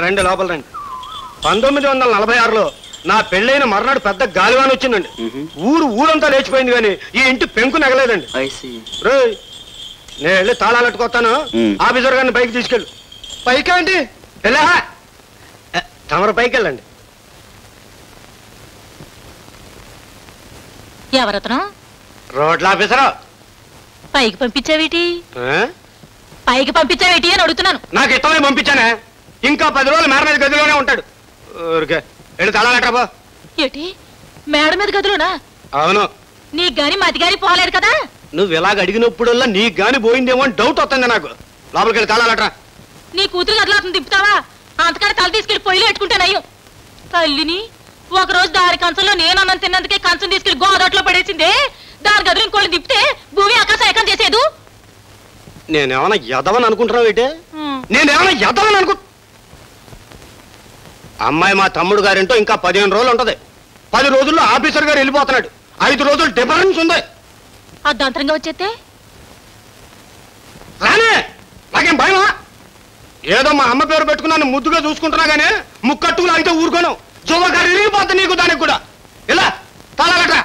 రండి లోపల రండి. 1946లో నా పెళ్ళైన మర్నాడు పెద్ద గాలివాన వచ్చిందండి. ఊరంతా లేచిపోయింది కానీ ఈ ఇంటి పెంకు నెగలేదండి. నేను వెళ్ళి తాళాలట్టుకొస్తాను. ఆఫీసర్ గారిని పైకి తీసుకెళ్ళు. పైకి అండి వెళ్ళా తమరు పైకి వెళ్ళండి. ఎవరతను? రోడ్ల ఆఫీసరా. పైకి పంపించావేటి? పైకి పంపించావేటి అని అడుగుతున్నాను. నాకు ఇష్టమై పంపించానే. ఇంకా 10 రోజులు మేడ మీద గదిలోనే ఉంటాడు. ఊరికే వెళ్ళి తాళాలట్టబో. ఏటి మేడ మీద గదిలోనా? అవును. నీకు గాని మతి గాని పోలేదు కదా. నువ్వు ఇలాగ అడిగినప్పుడల్లా నీకు గాని పోయిందేమో అని డౌట్ వస్తుంది నాకు. లోపలికి వెళ్ళి తాళాలట్రా. నీ కూతురు గదిలోతుంది తిప్పుతావా? అంతకాడ తల తీసుకెళ్లి పొయ్యిలో పెట్టుకుంటానయ్యో. తల్లిని ఒకరోజు దారి కంచంలో నేను అన్నం తిన్నందుకే కంచం తీసుకెళ్లి గోదట్లో పడేసిందే. దాని గదిలో ఇంకోళ్ళు తిప్పితే భూమి ఆకాశం ఏకం చేసేదు. నేనేమన్నా ఎదవని అనుకుంటున్నావు ఏంటే? నేనేమన్నా ఎదవని అనుకు అమ్మాయి మా తమ్ముడు గారింటో ఇంకా 15 రోజులు ఉంటది. 10 రోజుల్లో ఆఫీసర్ గారు వెళ్ళిపోతున్నాడు. 5 రోజులు డిఫరెన్స్ ఉంది. అర్ధాంతరంగా వచ్చేస్తే రానే నాకేం భయమా? ఏదో మా అమ్మ పేరు పెట్టుకున్నాను ముద్దుగా చూసుకుంటున్నా గానీ ముక్కట్టుకులు అయితే ఊరుకోను. జోవ గారు వెళ్ళిపోతా నీకు దానికి కూడా. ఇలా తాళాలట్రా.